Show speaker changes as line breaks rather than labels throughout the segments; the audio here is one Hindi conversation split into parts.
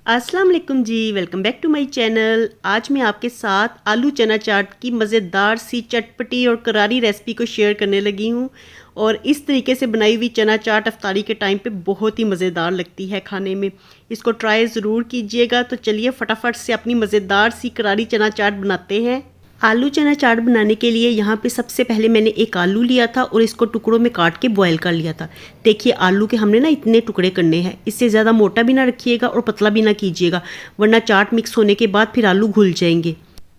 अस्सलाम वालेकुम जी, welcome back to my channel. आज मैं आपके साथ आलू चना चाट की मज़ेदार सी चटपटी और करारी रेसिपी को शेयर करने लगी हूँ। और इस तरीके से बनाई हुई चना चाट इफ्तारी के टाइम पे बहुत ही मज़ेदार लगती है खाने में। इसको ट्राई ज़रूर कीजिएगा। तो चलिए फटाफट से अपनी मज़ेदार सी करारी चना चाट बनाते हैं। आलू चना चाट बनाने के लिए यहाँ पे सबसे पहले मैंने एक आलू लिया था और इसको टुकड़ों में काट के बॉईल कर लिया था। देखिए आलू के हमने ना इतने टुकड़े करने हैं, इससे ज़्यादा मोटा भी ना रखिएगा और पतला भी ना कीजिएगा, वरना चाट मिक्स होने के बाद फिर आलू घुल जाएंगे।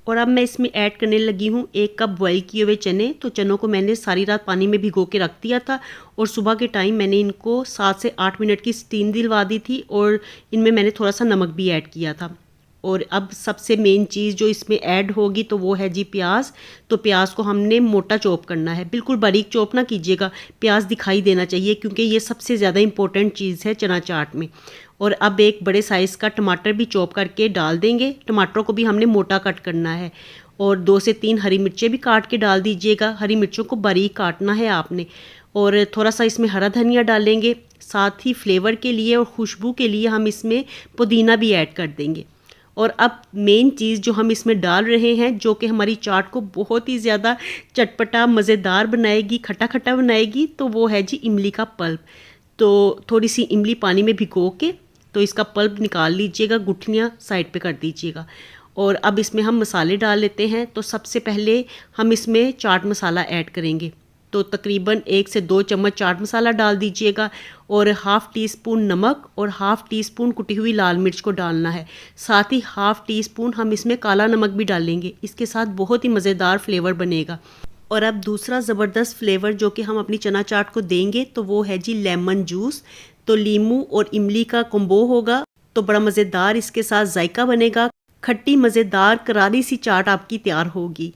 और अब मैं इसमें ऐड करने लगी हूँ 1 कप बॉईल किए हुए चने। तो चनों को मैंने सारी रात पानी में भिगो के रख दिया था और सुबह के टाइम मैंने इनको 7 से 8 मिनट की स्टीम दिलवा दी थी और इनमें मैंने थोड़ा सा नमक भी ऐड किया था। और अब सबसे मेन चीज़ जो इसमें ऐड होगी तो वो है जी प्याज। तो प्याज को हमने मोटा चॉप करना है, बिल्कुल बारीक चॉप ना कीजिएगा, प्याज दिखाई देना चाहिए क्योंकि ये सबसे ज़्यादा इम्पोर्टेंट चीज़ है चना चाट में। और अब एक बड़े साइज़ का टमाटर भी चॉप करके डाल देंगे। टमाटरों को भी हमने मोटा कट करना है। और 2 से 3 हरी मिर्चें भी काट के डाल दीजिएगा, हरी मिर्चों को बारीक काटना है आपने। और थोड़ा सा इसमें हरा धनिया डालेंगे, साथ ही फ्लेवर के लिए और खुशबू के लिए हम इसमें पुदीना भी ऐड कर देंगे। और अब मेन चीज़ जो हम इसमें डाल रहे हैं, जो कि हमारी चाट को बहुत ही ज़्यादा चटपटा मज़ेदार बनाएगी, खट्टा खट्टा बनाएगी, तो वो है जी इमली का पल्प। तो थोड़ी सी इमली पानी में भिगो के तो इसका पल्प निकाल लीजिएगा, गुठलियाँ साइड पे कर दीजिएगा। और अब इसमें हम मसाले डाल लेते हैं। तो सबसे पहले हम इसमें चाट मसाला ऐड करेंगे। तो तकरीबन 1 से 2 चम्मच चाट मसाला डाल दीजिएगा और हाफ़ टी स्पून नमक और हाफ़ टी स्पून कुटी हुई लाल मिर्च को डालना है। साथ ही हाफ़ टी स्पून हम इसमें काला नमक भी डालेंगे, इसके साथ बहुत ही मज़ेदार फ्लेवर बनेगा। और अब दूसरा ज़बरदस्त फ्लेवर जो कि हम अपनी चना चाट को देंगे तो वो है जी लेमन जूस। तो लीमू और इमली का कॉम्बो होगा तो बड़ा मज़ेदार इसके साथ जायका बनेगा। खट्टी मज़ेदार करारी सी चाट आपकी तैयार होगी।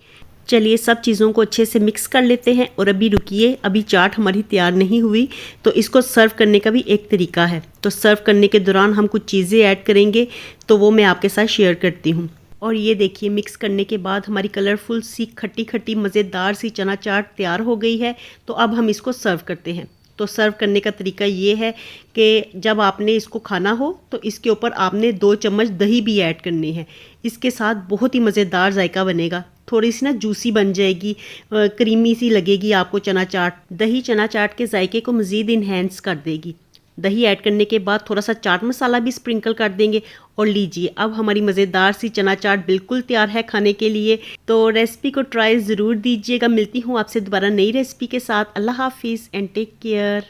चलिए सब चीज़ों को अच्छे से मिक्स कर लेते हैं। और अभी रुकिए, अभी चाट हमारी तैयार नहीं हुई। तो इसको सर्व करने का भी एक तरीका है। तो सर्व करने के दौरान हम कुछ चीज़ें ऐड करेंगे तो वो मैं आपके साथ शेयर करती हूँ। और ये देखिए मिक्स करने के बाद हमारी कलरफुल सी खट्टी खट्टी मज़ेदार सी चना चाट तैयार हो गई है। तो अब हम इसको सर्व करते हैं। तो सर्व करने का तरीका ये है कि जब आपने इसको खाना हो तो इसके ऊपर आपने 2 चम्मच दही भी ऐड करनी है। इसके साथ बहुत ही मज़ेदार जायका बनेगा, थोड़ी सी ना जूसी बन जाएगी, क्रीमी सी लगेगी आपको चना चाट। दही चना चाट के जायके को मज़ीद इन्हेंस कर देगी। दही ऐड करने के बाद थोड़ा सा चाट मसाला भी स्प्रिंकल कर देंगे। और लीजिए अब हमारी मज़ेदार सी चना चाट बिल्कुल तैयार है खाने के लिए। तो रेसिपी को ट्राई ज़रूर दीजिएगा। मिलती हूँ आपसे दोबारा नई रेसिपी के साथ। अल्लाह हाफिज़ एंड टेक केयर।